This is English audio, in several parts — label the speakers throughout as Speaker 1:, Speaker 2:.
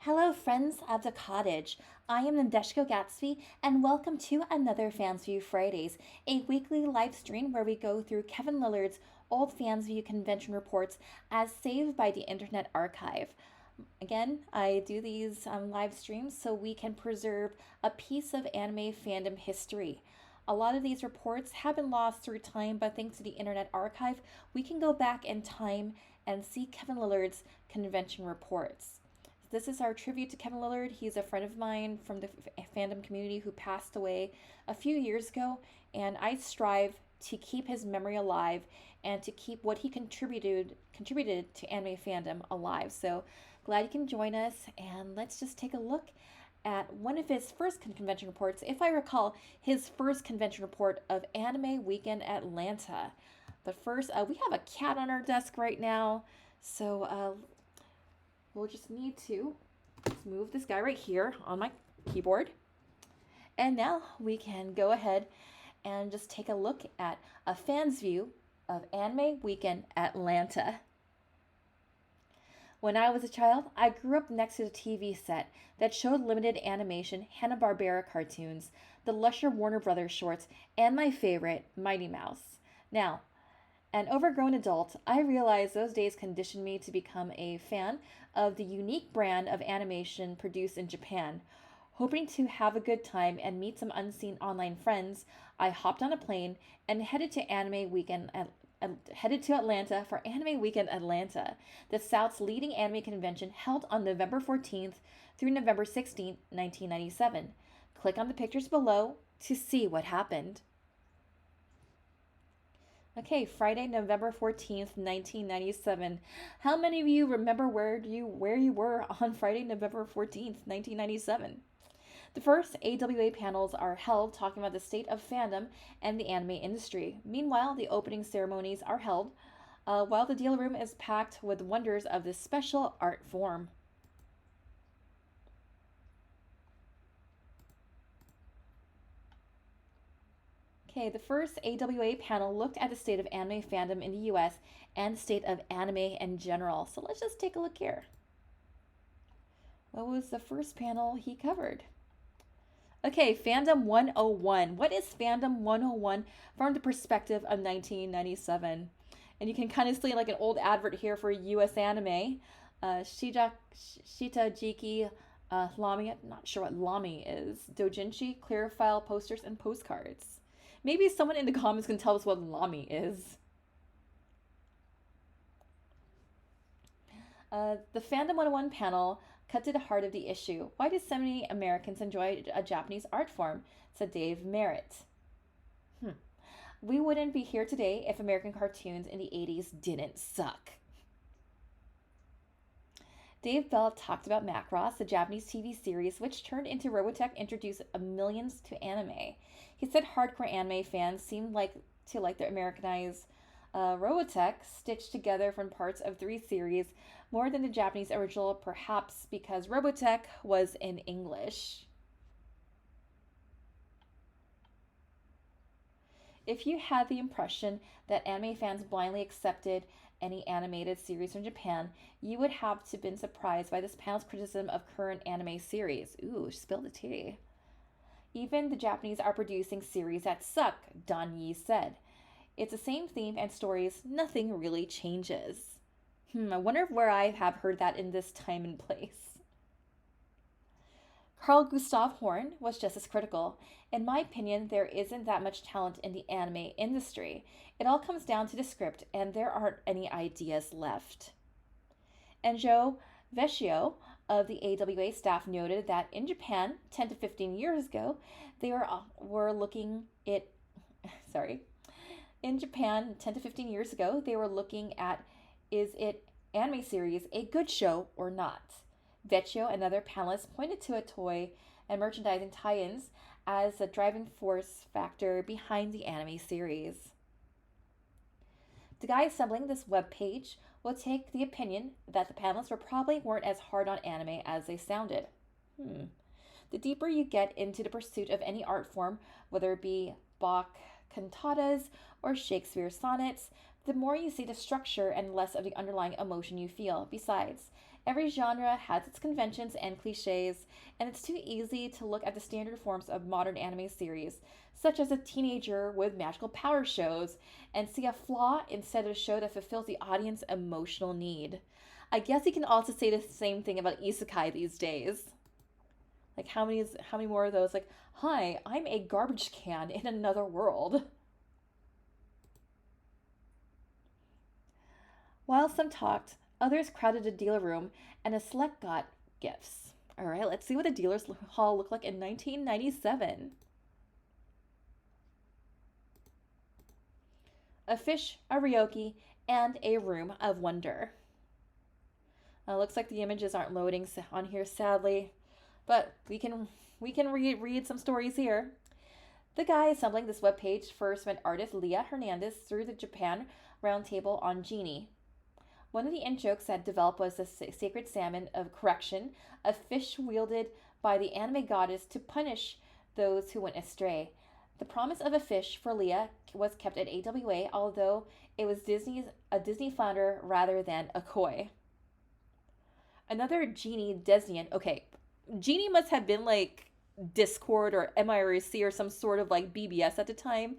Speaker 1: Hello, friends of the cottage. I am Nadeshiko Gatsby, and welcome to another Fansview Fridays, a weekly live stream where we go through Kevin Lillard's old Fansview convention reports as saved by the Internet Archive. Again, I do these live streams so we can preserve a piece of anime fandom history. A lot of these reports have been lost through time, but thanks to the Internet Archive, we can go back in time and see Kevin Lillard's convention reports. This is our tribute to Kevin Lillard. He's a friend of mine from the fandom community who passed away a few years ago, and I strive to keep his memory alive and to keep what he contributed to anime fandom alive. So glad you can join us, and let's just take a look at one of his first convention reports. If I recall, his first convention report of Anime Weekend Atlanta. But first, we have a cat on our desk right now, so we'll just need to move this guy right here on my keyboard. And now we can go ahead and just take a look at a fan's view of Anime Weekend Atlanta. When I was a child, I grew up next to the TV set that showed limited animation Hanna-Barbera cartoons, the lusher Warner Brothers shorts, and my favorite, Mighty Mouse. Now, an overgrown adult, I realized those days conditioned me to become a fan of the unique brand of animation produced in Japan. Hoping to have a good time and meet some unseen online friends, I hopped on a plane and headed to Atlanta for Anime Weekend Atlanta, the South's leading anime convention held on November 14th through November 16th, 1997. Click on the pictures below to see what happened. Okay, Friday, November 14th, 1997. How many of you remember where you were on Friday, November 14th, 1997? The first AWA panels are held talking about the state of fandom and the anime industry. Meanwhile, the opening ceremonies are held while the deal room is packed with wonders of this special art form. Okay, the first AWA panel looked at the state of anime fandom in the US and the state of anime in general. So let's just take a look here. What was the first panel he covered? Okay, Fandom 101. What is Fandom 101 from the perspective of 1997? And you can kind of see like an old advert here for US anime. Shita Jiki Lami, I'm not sure what Lami is. Dojinshi, clear file posters, and postcards. Maybe someone in the comments can tell us what Lami is. The Fandom 101 panel cut to the heart of the issue. Why do so many Americans enjoy a Japanese art form? Said Dave Merritt. We wouldn't be here today if American cartoons in the 80s didn't suck. Dave Bell talked about Macross, the Japanese TV series which turned into Robotech introduced millions to anime. He said hardcore anime fans seemed like the Americanized Robotech, stitched together from parts of 3 series, more than the Japanese original, perhaps because Robotech was in English. If you had the impression that anime fans blindly accepted any animated series from Japan, you would have to been surprised by this panel's criticism of current anime series. Ooh, spill the tea. Even the Japanese are producing series that suck, Don Yi said. It's the same theme and stories, nothing really changes. I wonder where I have heard that in this time and place. Carl Gustav Horn was just as critical. In my opinion, there isn't that much talent in the anime industry. It all comes down to the script, and there aren't any ideas left. Enjo Vecchio of the AWA staff noted that in Japan, 10 to 15 years ago, they were looking at In Japan, 10 to 15 years ago, they were looking at, is it anime series a good show or not? Vecchio and other panelists pointed to a toy and merchandising tie-ins as a driving force factor behind the anime series. The guy assembling this webpage will take the opinion that the panelists weren't as hard on anime as they sounded. The deeper you get into the pursuit of any art form, whether it be Bach cantatas or Shakespeare sonnets, the more you see the structure and less of the underlying emotion you feel. Besides, Every genre has its conventions and cliches, and it's too easy to look at the standard forms of modern anime series, such as a teenager with magical power shows, and see a flaw instead of a show that fulfills the audience's emotional need. I guess you can also say the same thing about isekai these days. Like how many more of those? Like, hi, I'm a garbage can in another world. While some talked, others crowded the dealer room, and a select got gifts. All right, let's see what the dealer's hall looked like in 1997. A fish, a ryoki, and a room of wonder. Looks like the images aren't loading on here, sadly, but we can read some stories here. The guy assembling this webpage first met artist Leah Hernandez through the Japan Roundtable on Genie. One of the in jokes that developed was the sacred salmon of correction, a fish wielded by the anime goddess to punish those who went astray. The promise of a fish for Leah was kept at AWA, although it was a Disney flounder rather than a koi. Another Genie Desnian. Okay, Genie must have been like Discord or MIRC or some sort of like BBS at the time.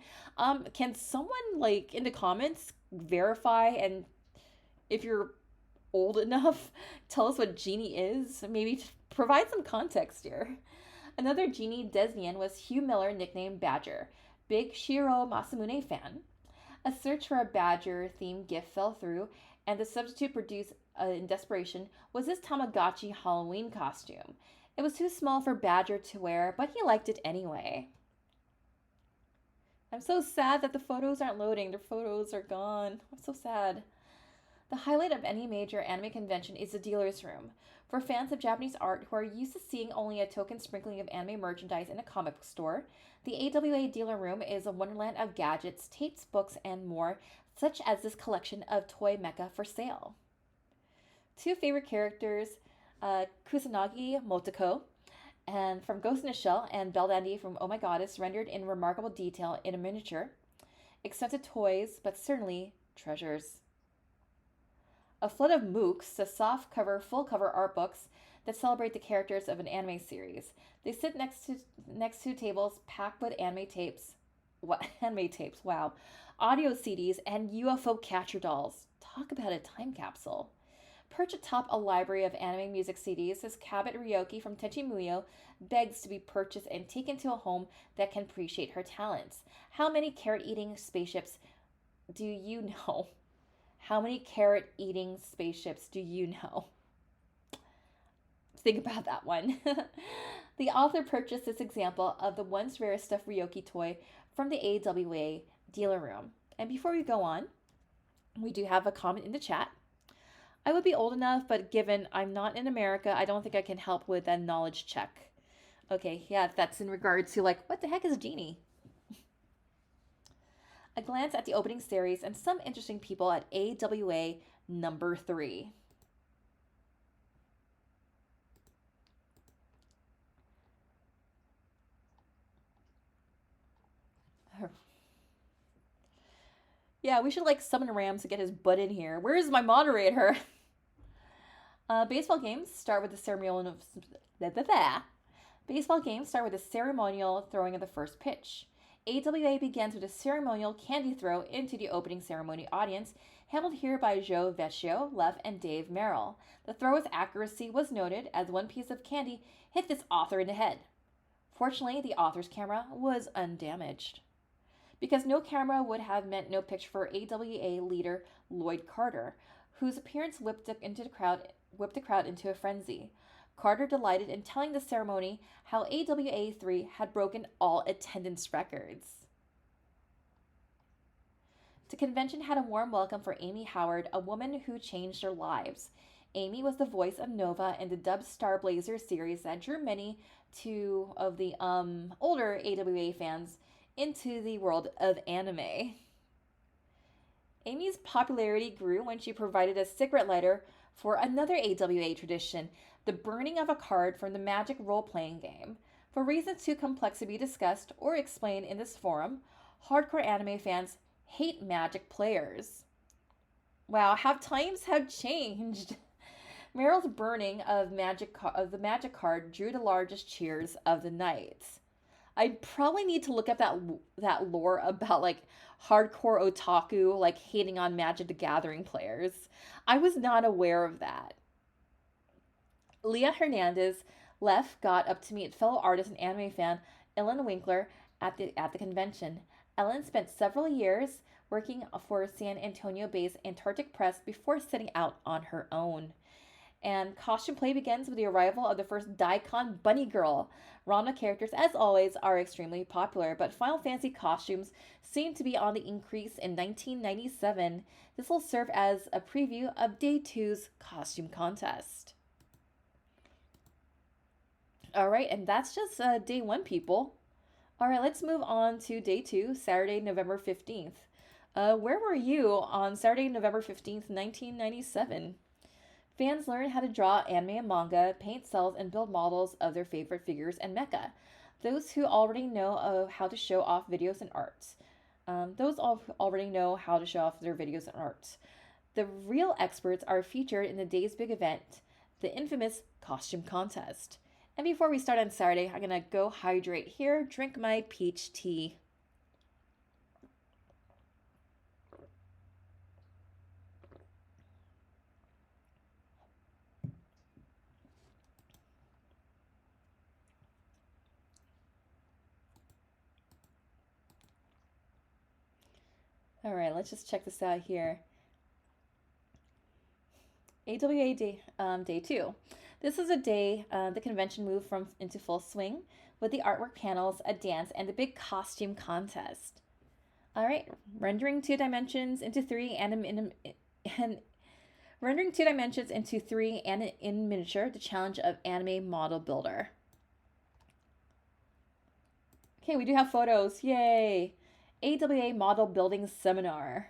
Speaker 1: Can someone like in the comments verify, and if you're old enough, tell us what Genie is? Maybe provide some context here. Another Genie Desnian was Hugh Miller, nicknamed Badger, big Shiro Masamune fan. A search for a Badger themed gift fell through, and the substitute produced in desperation was this Tamagotchi Halloween costume. It was too small for Badger to wear, but he liked it anyway. I'm so sad that the photos aren't loading. The photos are gone. I'm so sad. The highlight of any major anime convention is the dealer's room. For fans of Japanese art who are used to seeing only a token sprinkling of anime merchandise in a comic book store, the AWA dealer room is a wonderland of gadgets, tapes, books, and more, such as this collection of toy mecha for sale. Two favorite characters, Kusanagi Motoko and from Ghost in a Shell, and Belle Dandy from Oh My Goddess, rendered in remarkable detail in a miniature. Expensive toys, but certainly treasures. A flood of mooks, the soft cover, full cover art books that celebrate the characters of an anime series. They sit next to tables packed with anime tapes. What anime tapes? Wow. Audio CDs and UFO catcher dolls. Talk about a time capsule. Perched atop a library of anime music CDs, this Cabot Ryoki from Tenchi Muyo begs to be purchased and taken to a home that can appreciate her talents. How many carrot-eating spaceships do you know? How many carrot-eating spaceships do you know? Think about that one. The author purchased this example of the once rare stuffed Ryoki toy from the AWA dealer room. And before we go on, we do have a comment in the chat. I would be old enough, but given I'm not in America, I don't think I can help with a knowledge check. Okay, yeah, that's in regards to like, what the heck is a genie? A glance at the opening series and some interesting people at AWA number 3. Yeah, we should like summon Rams to get his butt in here. Where is my moderator? Baseball games start with the ceremonial. Baseball games start with the ceremonial throwing of the first pitch. AWA begins with a ceremonial candy throw into the opening ceremony audience, handled here by Joe Vecchio, Lev, and Dave Merrill. The throw's accuracy was noted as one piece of candy hit this author in the head. Fortunately, the author's camera was undamaged. Because no camera would have meant no picture for AWA leader Lloyd Carter, whose appearance whipped the crowd into a frenzy. Carter delighted in telling the ceremony how AWA 3 had broken all attendance records. The convention had a warm welcome for Amy Howard, a woman who changed their lives. Amy was the voice of Nova in the dubbed Star Blazer series that drew many of the older AWA fans into the world of anime. Amy's popularity grew when she provided a cigarette lighter for another AWA tradition, the burning of a card from the Magic role-playing game. For reasons too complex to be discussed or explained in this forum, hardcore anime fans hate Magic players. Wow, how times have changed. Meryl's burning of the magic card drew the largest cheers of the night. I probably need to look up that lore about like hardcore otaku like hating on Magic the Gathering players. I was not aware of that. Leah Hernandez left got up to meet fellow artist and anime fan Ellen Winkler at the convention. Ellen spent several years working for San Antonio-based Antarctic Press before setting out on her own. And costume play begins with the arrival of the first Daikon Bunny Girl. Rana characters, as always, are extremely popular, but Final Fantasy costumes seem to be on the increase in 1997. This will serve as a preview of Day 2's costume contest. All right, and that's just Day 1, people. All right, let's move on to Day 2, Saturday, November 15th. Where were you on Saturday, November 15th, 1997? Fans learn how to draw anime and manga, paint cells, and build models of their favorite figures and mecha. Those who already know how to show off videos and art. Already know how to show off their videos and art. The real experts are featured in the day's big event, the infamous costume contest. And before we start on Saturday, I'm going to go hydrate here, drink my peach tea. All right, let's just check this out here. AWA Day 2. This is a day the convention moved into full swing with the artwork panels, a dance, and the big costume contest. All right, rendering 2 dimensions into 3 and rendering 2 dimensions into 3 and in miniature, the challenge of anime model builder. Okay, we do have photos. Yay! AWA Model Building Seminar.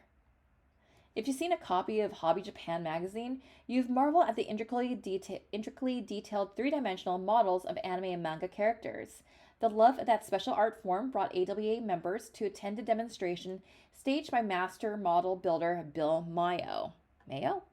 Speaker 1: If you've seen a copy of Hobby Japan magazine, you've marveled at the intricately detailed 3-dimensional models of anime and manga characters. The love of that special art form brought AWA members to attend a demonstration staged by master model builder Bill Mayo. Mayo?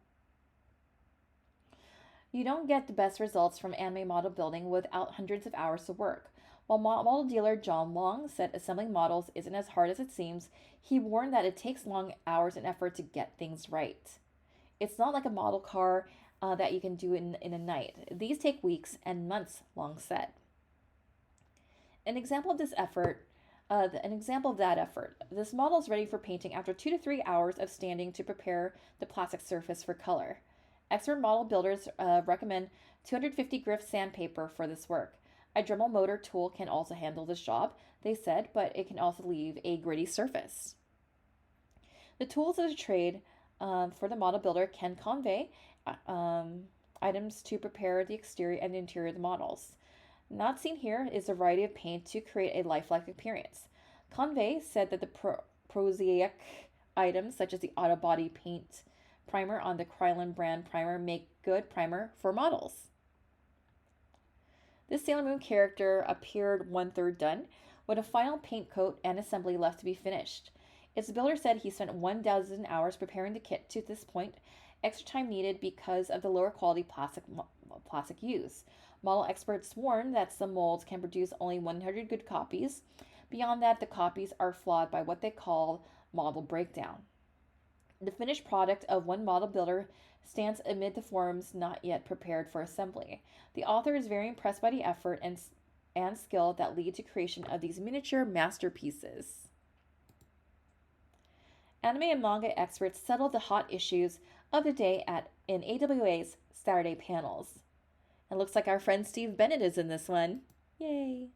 Speaker 1: You don't get the best results from anime model building without hundreds of hours of work. While model dealer John Long said assembling models isn't as hard as it seems, he warned that it takes long hours and effort to get things right. It's not like a model car that you can do in a night. These take weeks and months, Long said. An example of that effort. This model is ready for painting after 2 to 3 hours of standing to prepare the plastic surface for color. Expert model builders recommend 250 grit sandpaper for this work. A Dremel motor tool can also handle this job, they said, but it can also leave a gritty surface. The tools of the trade for the model builder can convey items to prepare the exterior and interior of the models. Not seen here is a variety of paint to create a lifelike appearance. Convey said that the prosaic items, such as the auto body paint primer on the Krylon brand primer, make good primer for models. This Sailor Moon character appeared 1/3 done, with a final paint coat and assembly left to be finished. Its builder said he spent 1,000 hours preparing the kit to this point, extra time needed because of the lower quality plastic used. Model experts warn that some molds can produce only 100 good copies. Beyond that, the copies are flawed by what they call model breakdown. The finished product of one model builder stands amid the forms not yet prepared for assembly. The author is very impressed by the effort and skill that lead to creation of these miniature masterpieces. Anime and manga experts settled the hot issues of the day in AWA's Saturday panels. It looks like our friend Steve Bennett is in this one. Yay!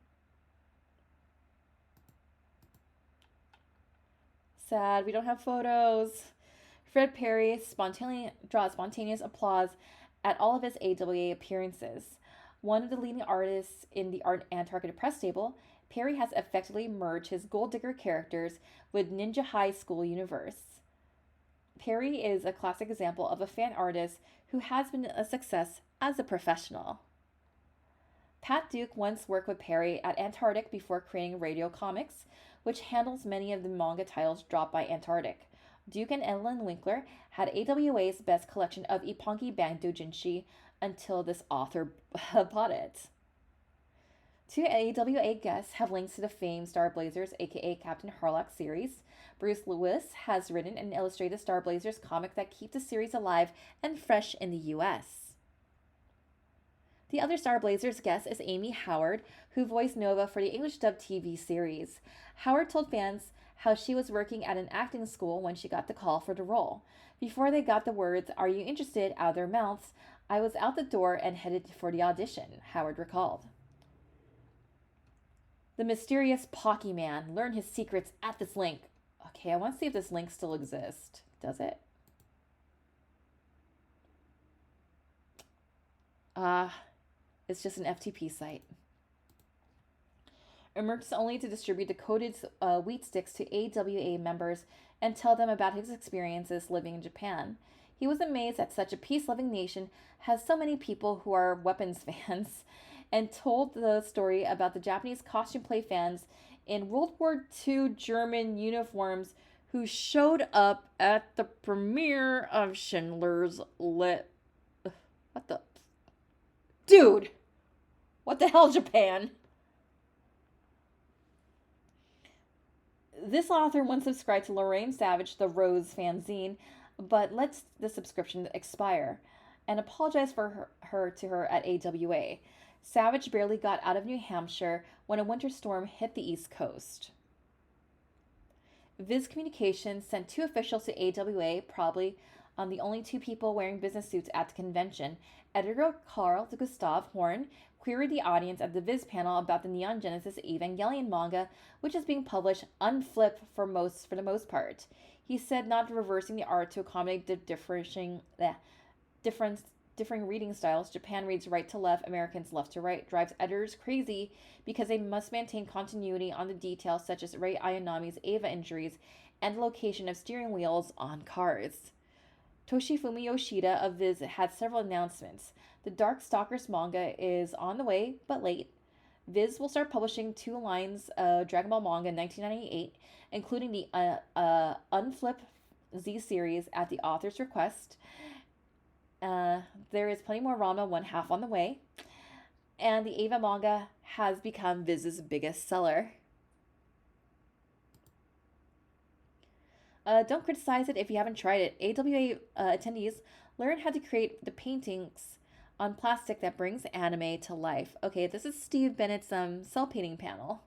Speaker 1: Sad, we don't have photos. Fred Perry draws spontaneous applause at all of his AWA appearances. One of the leading artists in the Antarctic press table, Perry has effectively merged his Gold Digger characters with Ninja High School universe. Perry is a classic example of a fan artist who has been a success as a professional. Pat Duke once worked with Perry at Antarctic before creating Radio Comics, which handles many of the manga titles dropped by Antarctic. Duke and Ellen Winkler had AWA's best collection of Ippongi Bando Jinshi, until this author bought it. Two AWA guests have links to the famed Star Blazers, aka Captain Harlock series. Bruce Lewis has written and illustrated the Star Blazers comic that keeps the series alive and fresh in the US. The other Star Blazers guest is Amy Howard, who voiced Nova for the English dubbed TV series. Howard told fans how she was working at an acting school when she got the call for the role. Before they got the words, "Are you interested?" out of their mouths, I was out the door and headed for the audition, Howard recalled. The mysterious Pocky Man. Learn his secrets at this link. Okay, I want to see if this link still exists. Does it? It's just an FTP site. Emerges only to distribute the coded wheat sticks to AWA members and tell them about his experiences living in Japan. He was amazed that such a peace-loving nation has so many people who are weapons fans, and told the story about the Japanese costume play fans in World War II German uniforms who showed up at the premiere of Schindler's List. What the? Dude! What the hell, Japan? This author once subscribed to Lorraine Savage, the Rose fanzine, but lets the subscription expire and apologized for her at AWA. Savage barely got out of New Hampshire when a winter storm hit the East Coast. Viz Communications sent two officials to AWA, probably the only two people wearing business suits at the convention. Editor Carl Gustav Horn queried the audience at the Viz panel about the Neon Genesis Evangelion manga, which is being published unflipped for the most part. He said not reversing the art to accommodate the differing reading styles. Japan reads right to left, Americans left to right, drives editors crazy because they must maintain continuity on the details such as Rei Ayanami's Eva injuries and the location of steering wheels on cars. Toshifumi Yoshida of Viz had several announcements. The Dark Stalkers manga is on the way, but late. Viz will start publishing 2 lines of Dragon Ball manga in 1998, including the Unflip Z series at the author's request. There is plenty more Ranma 1/2 on the way. And the Eva manga has become Viz's biggest seller. Don't criticize it if you haven't tried it. AWA attendees learn how to create the paintings on plastic that brings anime to life. Okay, this is Steve Bennett's cell painting panel.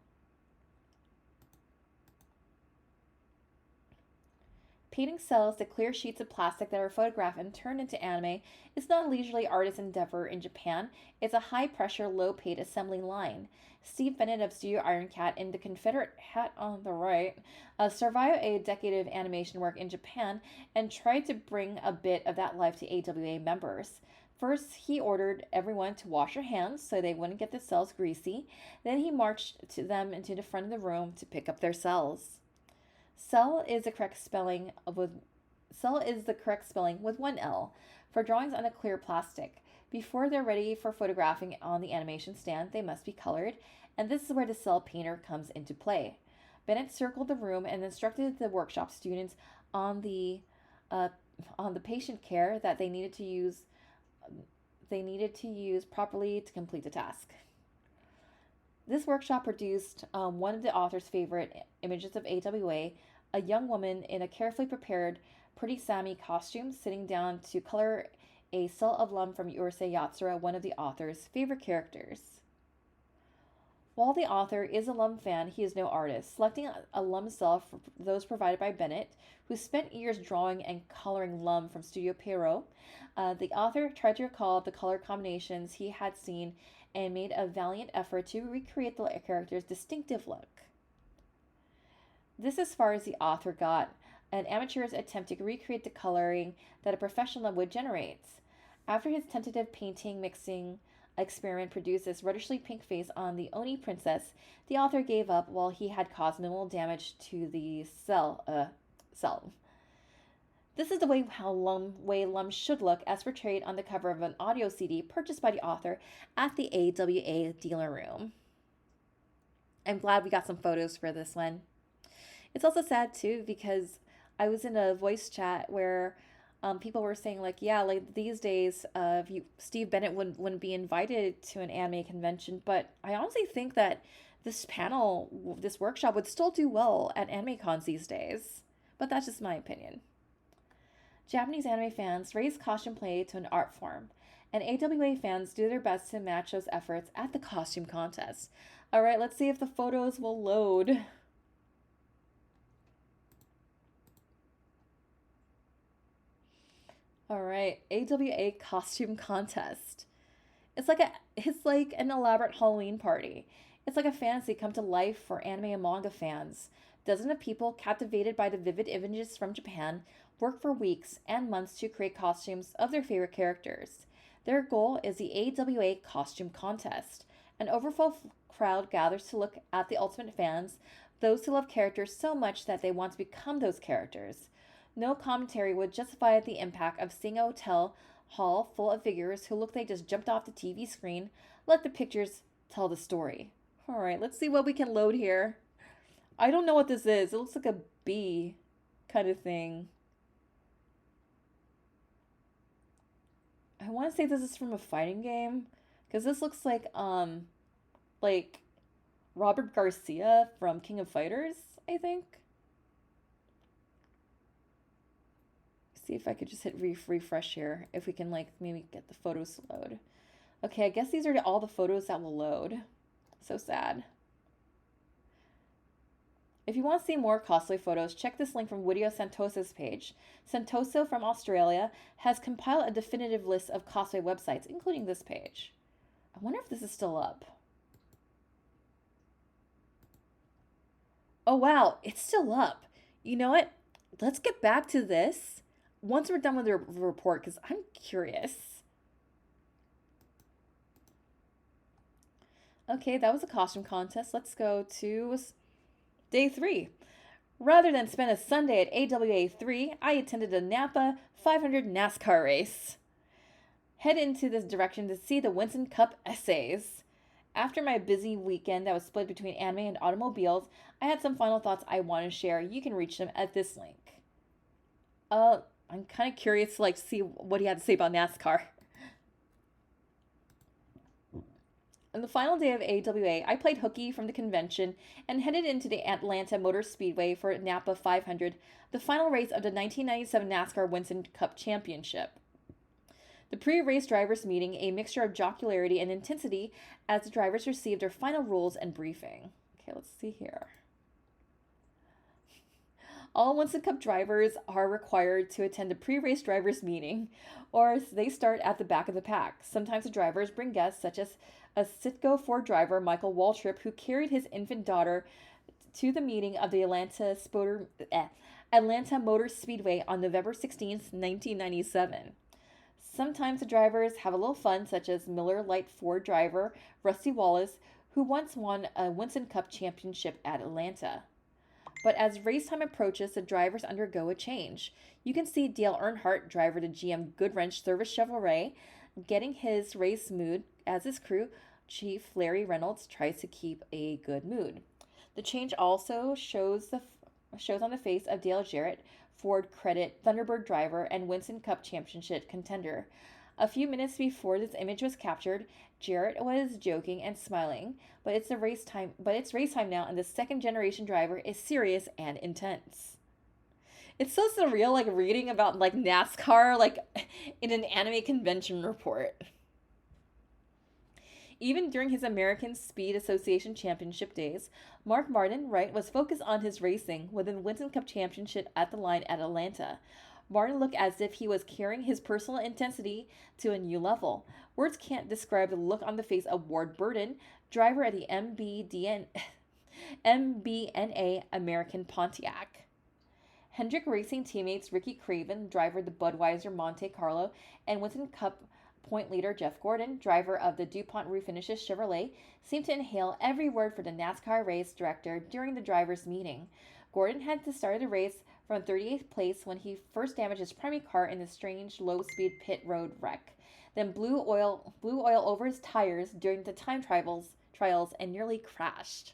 Speaker 1: Painting cells to clear sheets of plastic that are photographed and turned into anime is not a leisurely artist endeavor in Japan. It's a high-pressure, low-paid assembly line. Steve Bennett of Studio Iron Cat in the Confederate hat on the right survived a decade of animation work in Japan and tried to bring a bit of that life to AWA members. First, he ordered everyone to wash their hands so they wouldn't get the cells greasy. Then he marched them into the front of the room to pick up their cells. Cell is the correct spelling with one L for drawings on a clear plastic. Before they're ready for photographing on the animation stand, they must be colored, and this is where the cell painter comes into play. Bennett circled the room and instructed the workshop students on the patient care that they needed to use properly to complete the task. This workshop produced one of the author's favorite images of AWA, a young woman in a carefully prepared Pretty Sammy costume sitting down to color a cell of Lum from Urusei Yatsura, one of the author's favorite characters. While the author is a Lum fan, he is no artist. Selecting a Lum cell for those provided by Bennett, who spent years drawing and coloring Lum from Studio Pierrot, the author tried to recall the color combinations he had seen and made a valiant effort to recreate the character's distinctive look. This is as far as the author got, an amateur's attempt to recreate the coloring that a professional would generate. After his tentative painting mixing experiment produced this reddishly pink face on the Oni princess, the author gave up while he had caused minimal damage to the cell. This is the way Lum should look as portrayed on the cover of an audio CD purchased by the author at the AWA dealer room. I'm glad we got some photos for this one. It's also sad too because I was in a voice chat where People were saying like, yeah, like these days, Steve Bennett wouldn't be invited to an anime convention, but I honestly think that this workshop would still do well at anime cons these days. But that's just my opinion. Japanese anime fans raise costume play to an art form, and AWA fans do their best to match those efforts at the costume contest. All right, let's see if the photos will load. All right, AWA costume contest. It's like an elaborate Halloween party. It's like a fantasy come to life for anime and manga fans. Dozens of people captivated by the vivid images from Japan work for weeks and months to create costumes of their favorite characters. Their goal is the AWA costume contest. An overfull crowd gathers to look at the ultimate fans, those who love characters so much that they want to become those characters. No commentary would justify the impact of seeing a hotel hall full of figures who look like they just jumped off the TV screen. Let the pictures tell the story. All right, let's see what we can load here. I don't know what this is. It looks like a bee kind of thing. I want to say this is from a fighting game because this looks like Robert Garcia from King of Fighters, I think. See if I could just hit refresh here. If we can like maybe get the photos to load. Okay, I guess these are all the photos that will load. So sad. If you want to see more cosplay photos, check this link from Widio Santoso's page. Santoso from Australia has compiled a definitive list of cosplay websites, including this page. I wonder if this is still up. Oh wow, it's still up. You know what? Let's get back to this once we're done with the report because I'm curious. Okay, that was a costume contest. Let's go to Day 3. Rather than spend a Sunday at AWA 3, I attended a Napa 500 NASCAR race. Head into this direction to see the Winston Cup essays. After my busy weekend that was split between anime and automobiles, I had some final thoughts I want to share. You can reach them at this link. I'm kind of curious to see what he had to say about NASCAR. On the final day of AWA, I played hooky from the convention and headed into the Atlanta Motor Speedway for Napa 500, the final race of the 1997 NASCAR Winston Cup Championship. The pre-race drivers meeting, a mixture of jocularity and intensity as the drivers received their final rules and briefing. Okay, let's see here. All Winston Cup drivers are required to attend the pre-race drivers meeting, or they start at the back of the pack. Sometimes the drivers bring guests such as a Citgo Ford driver, Michael Waltrip, who carried his infant daughter to the meeting of the Atlanta Motor Speedway on November 16th, 1997. Sometimes the drivers have a little fun, such as Miller Lite Ford driver Rusty Wallace, who once won a Winston Cup championship at Atlanta. But as race time approaches, the drivers undergo a change. You can see Dale Earnhardt, driver to GM Goodwrench Service Chevrolet, getting his race mood as his crew chief Larry Reynolds tries to keep a good mood. The change also shows on the face of Dale Jarrett, Ford Credit Thunderbird driver and Winston Cup championship contender. A few minutes before this image was captured, Jarrett was joking and smiling, but it's race time now, and the second generation driver is serious and intense. It's so surreal, reading about NASCAR, in an anime convention report. Even during his American Speed Association Championship days, Mark Martin, was focused on his racing with the Winston Cup Championship at the line at Atlanta. Martin looked as if he was carrying his personal intensity to a new level. Words can't describe the look on the face of Ward Burton, driver at the MBNA American Pontiac. Hendrick Racing teammates Ricky Craven, driver of the Budweiser Monte Carlo, and Winston Cup point leader Jeff Gordon, driver of the DuPont Refinishes Chevrolet, seemed to inhale every word for the NASCAR race director during the drivers' meeting. Gordon had to start the race from 38th place when he first damaged his primary car in the strange low-speed pit road wreck, then blew oil over his tires during the time trials and nearly crashed.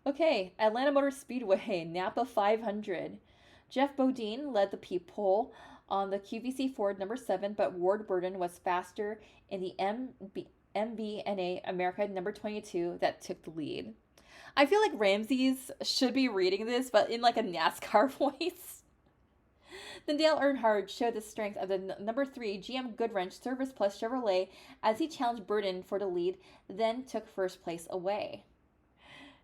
Speaker 1: Okay, Atlanta Motor Speedway, Napa 500. Jeff Bodine led the pole on the QVC Ford number 7, but Ward Burton was faster in the MBNA America number 22 that took the lead. I feel like Ramses should be reading this, but in like a NASCAR voice. Then Dale Earnhardt showed the strength of the number 3 GM Goodwrench Service Plus Chevrolet as he challenged Burton for the lead, then took first place away.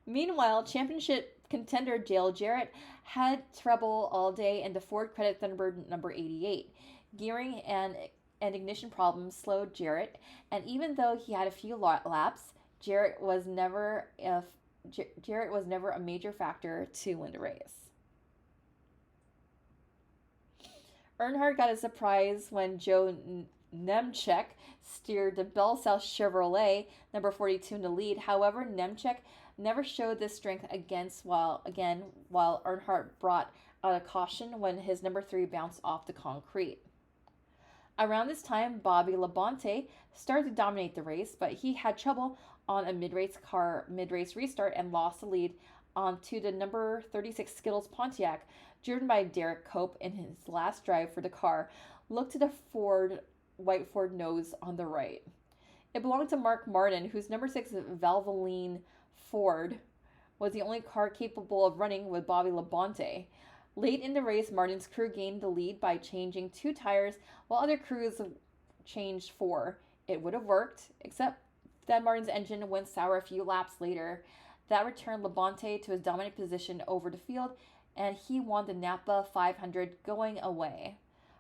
Speaker 1: Meanwhile, championship contender Dale Jarrett had trouble all day in the Ford Credit Thunderbird number 88. Gearing and ignition problems slowed Jarrett, and even though he had a few laps, Jarrett was never a major factor to win the race. Earnhardt got a surprise when Joe Nemechek steered the Bell South Chevrolet number 42 in the lead. However, Nemechek never showed this strength while Earnhardt brought out a caution when his number 3 bounced off the concrete. Around this time, Bobby Labonte started to dominate the race, but he had trouble on a mid-race restart and lost the lead onto the number 36 Skittles Pontiac, driven by Derek Cope in his last drive for the car. Look to the white Ford nose on the right. It belonged to Mark Martin, whose number 6 Valvoline Ford was the only car capable of running with Bobby Labonte. Late in the race, Martin's crew gained the lead by changing 2 tires, while other crews changed 4. It would have worked, except that Martin's engine went sour a few laps later. That returned Labonte to his dominant position over the field, and he won the Napa 500 going away.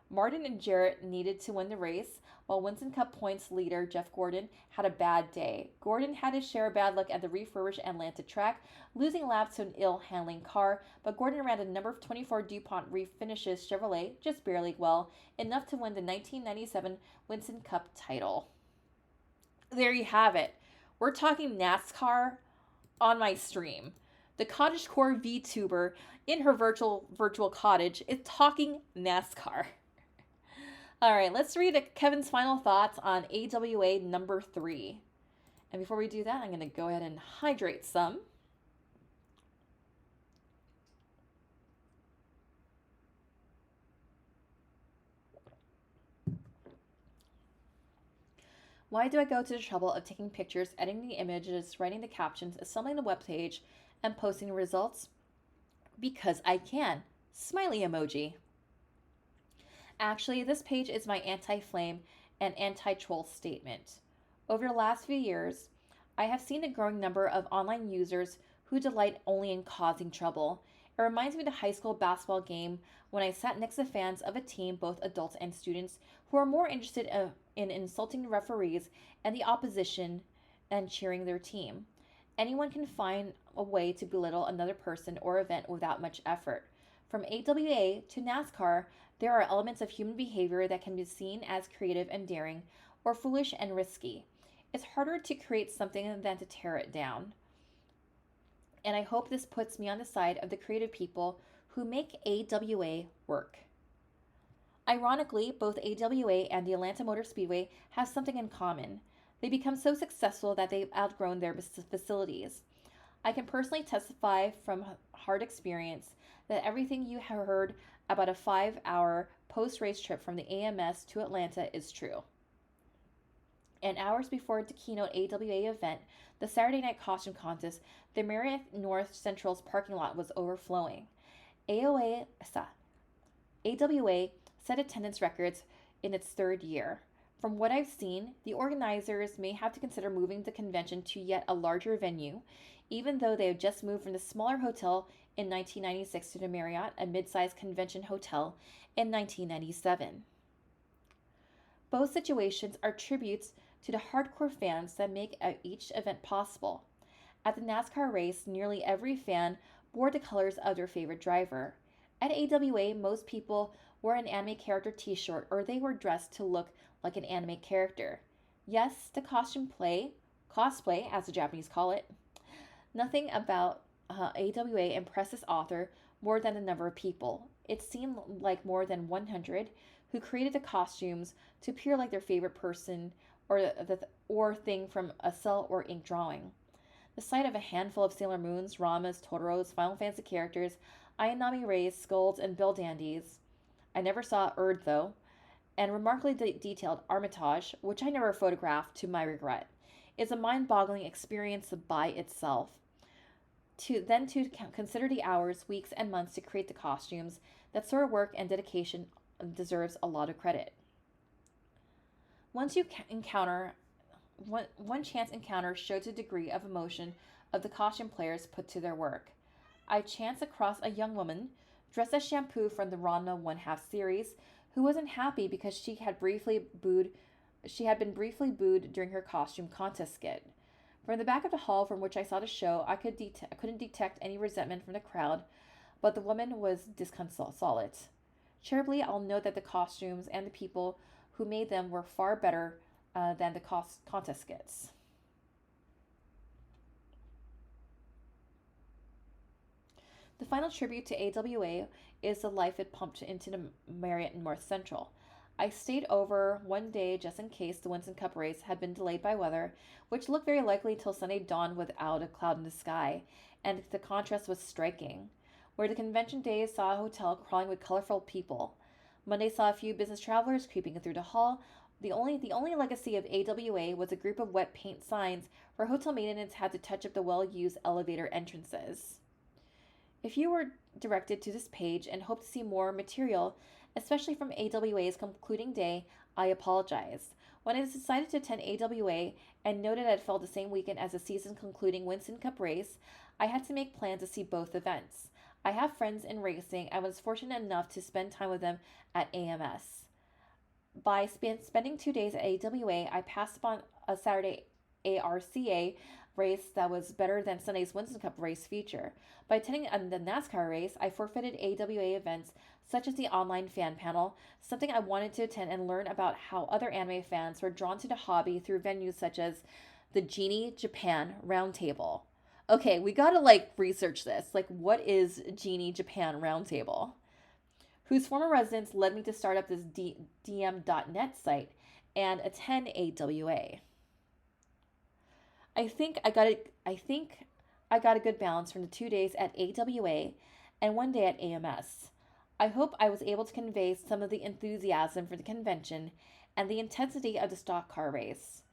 Speaker 1: Martin and Jarrett needed to win the race, while Winston Cup points leader Jeff Gordon had a bad day. Gordon had his share of bad luck at the refurbished Atlanta track, losing laps to an ill-handling car, but Gordon ran a number 24 DuPont refinishes Chevrolet just barely well, enough to win the 1997 Winston Cup title. There you have it. We're talking NASCAR on my stream. The cottagecore VTuber in her virtual cottage is talking NASCAR. All right, let's read Kevin's final thoughts on AWA number 3. And before we do that, I'm going to go ahead and hydrate some. Why do I go to the trouble of taking pictures, editing the images, writing the captions, assembling the webpage, and posting the results? Because I can. Smiley emoji. Actually, this page is my anti-flame and anti-troll statement. Over the last few years, I have seen a growing number of online users who delight only in causing trouble. It reminds me of the high school basketball game when I sat next to fans of a team, both adults and students, who are more interested in insulting the referees and the opposition than cheering their team. Anyone can find a way to belittle another person or event without much effort. From AWA to NASCAR, there are elements of human behavior that can be seen as creative and daring, or foolish and risky. It's harder to create something than to tear it down. And I hope this puts me on the side of the creative people who make AWA work. Ironically, both AWA and the Atlanta Motor Speedway have something in common. They become so successful that they've outgrown their facilities. I can personally testify from hard experience that everything you have heard about a 5-hour post-race trip from the AMS to Atlanta is true. And hours before the keynote AWA event, the Saturday night costume contest, the Marriott North Central's parking lot was overflowing. AWA set attendance records in its 3rd year. From what I've seen, the organizers may have to consider moving the convention to yet a larger venue, even though they have just moved from the smaller hotel in 1996 to the Marriott, a mid-sized convention hotel, in 1997. Both situations are tributes to the hardcore fans that make each event possible. At the NASCAR race, nearly every fan wore the colors of their favorite driver. At AWA, most people wore an anime character t-shirt, or they were dressed to look like an anime character. Yes, the cosplay, as the Japanese call it. Nothing about AWA impressed this author more than the number of people. It seemed like more than 100 who created the costumes to appear like their favorite person or thing from a cell or ink drawing. The sight of a handful of Sailor Moons, Ramas, Totoros, Final Fantasy characters, Ayanami Rays, Scolds, and Bill Dandies. I never saw Erd, though, and remarkably detailed Armitage, which I never photographed to my regret, is a mind-boggling experience by itself. To consider the hours, weeks, and months to create the costumes, that sort of work and dedication deserves a lot of credit. Once you encounter one chance encounter shows the degree of emotion of the costume players put to their work. I chanced across a young woman dressed as Shampoo from the Ranma One Half series who wasn't happy because she had been briefly booed during her costume contest skit. From the back of the hall from which I saw the show, I couldn't detect any resentment from the crowd, but the woman was disconsolate. Charitably, I'll note that the costumes and the people who made them were far better than the contest skits. The final tribute to AWA is the life it pumped into the Marriott in North Central. I stayed over one day just in case the Winston Cup race had been delayed by weather, which looked very likely until Sunday dawned without a cloud in the sky, and the contrast was striking. Where the convention days saw a hotel crawling with colorful people. Monday saw a few business travelers creeping through the hall. The only legacy of AWA was a group of wet paint signs where hotel maintenance had to touch up the well-used elevator entrances. If you were directed to this page and hope to see more material, especially from AWA's concluding day, I apologize. When I decided to attend AWA and noted that it fell the same weekend as the season concluding Winston Cup race, I had to make plans to see both events. I have friends in racing and was fortunate enough to spend time with them at AMS. By spending 2 days at AWA, I passed upon a Saturday ARCA race that was better than Sunday's Winston Cup race feature. By attending the NASCAR race, I forfeited AWA events such as the online fan panel, something I wanted to attend and learn about how other anime fans were drawn to the hobby through venues such as the Genie Japan Roundtable. Okay, we gotta research this. What is Genie Japan Roundtable? Whose former residents led me to start up this dm.net site and attend AWA. I think I got a good balance from the 2 days at AWA and 1 day at AMS. I hope I was able to convey some of the enthusiasm for the convention and the intensity of the stock car race.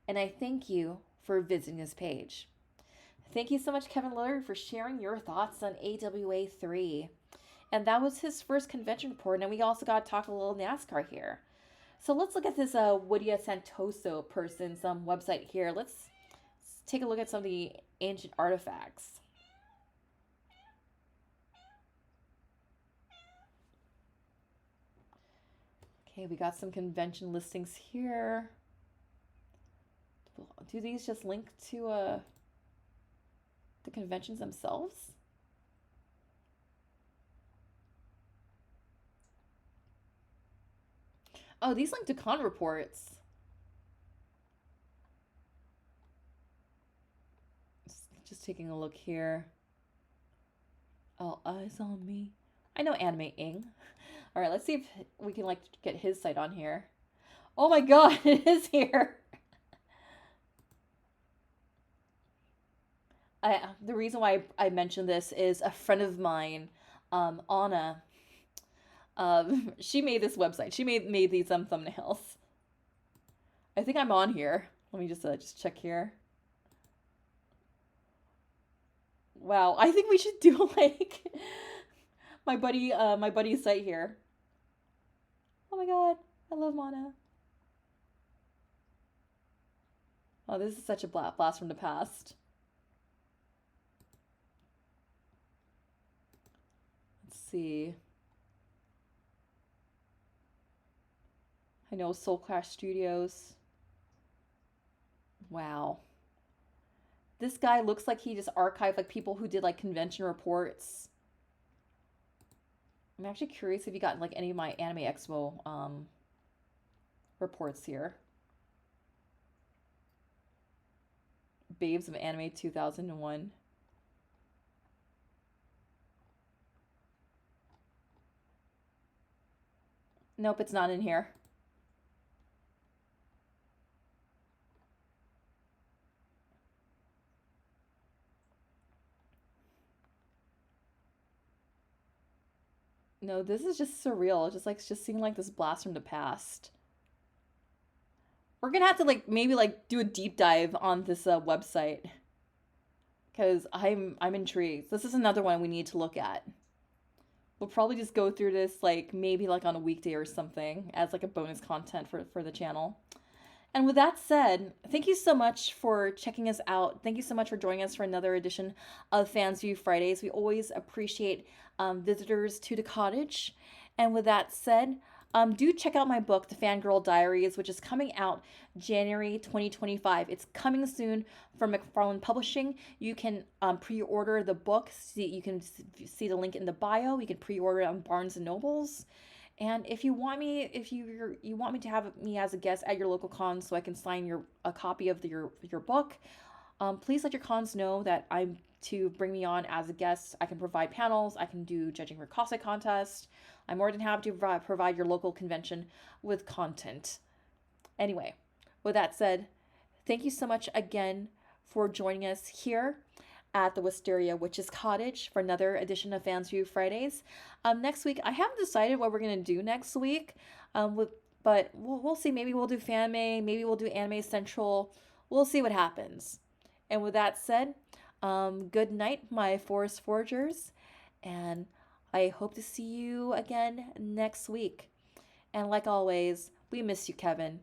Speaker 1: And I thank you for visiting this page. Thank you so much, Kevin Lillard, for sharing your thoughts on AWA 3. And that was his first convention report, and we also got to talk a little NASCAR here. So let's look at this Woodya Santoso person's website here. Let's take a look at some of the ancient artifacts. Okay, we got some convention listings here. Do these just link to the conventions themselves? Oh, these link to con reports. Just taking a look here. All eyes on me. I know Anime Ing. All right, let's see if we can get his site on here. Oh my god, it is here. The reason why I mentioned this is a friend of mine, Anna. She made this website. She made these thumbnails. I think I'm on here. Let me just check here. Wow, I think we should do my buddy's site here. Oh my god, I love Mana. Oh, this is such a blast from the past. Let's see. I know Soul Clash Studios. Wow. This guy looks like he just archived people who did convention reports. I'm actually curious if you got any of my Anime Expo reports here. Babes of Anime 2001. Nope, it's not in here. No, this is just surreal. Just seeing like this blast from the past. We're gonna have to like maybe like do a deep dive on this website because I'm intrigued. This is another one we need to look at. We'll probably just go through this like maybe like on a weekday or something as like a bonus content for the channel. And with that said, thank you so much for checking us out. Thank you so much for joining us for another edition of Fansview Fridays. We always appreciate visitors to the cottage. And with that said, do check out my book, The Fangirl Diaries, which is coming out January 2025. It's coming soon from McFarland Publishing. You can pre-order the book. You can see the link in the bio. You can pre-order it on Barnes and Nobles. And if you want me, if you want me to have me as a guest at your local con, so I can sign a copy of your book, please let your cons know that I'm to bring me on as a guest. I can provide panels. I can do judging for cosplay contest. I'm more than happy to provide your local convention with content. Anyway, with that said, thank you so much again for joining us here at the Wisteria Witch's Cottage for another edition of Fansview Fridays. Next week, I haven't decided what we're going to do next week, but we'll see. Maybe we'll do Fanmade, maybe we'll do Anime Central. We'll see what happens. And with that said, good night, my Forest Forgers, and I hope to see you again next week. And like always, we miss you, Kevin.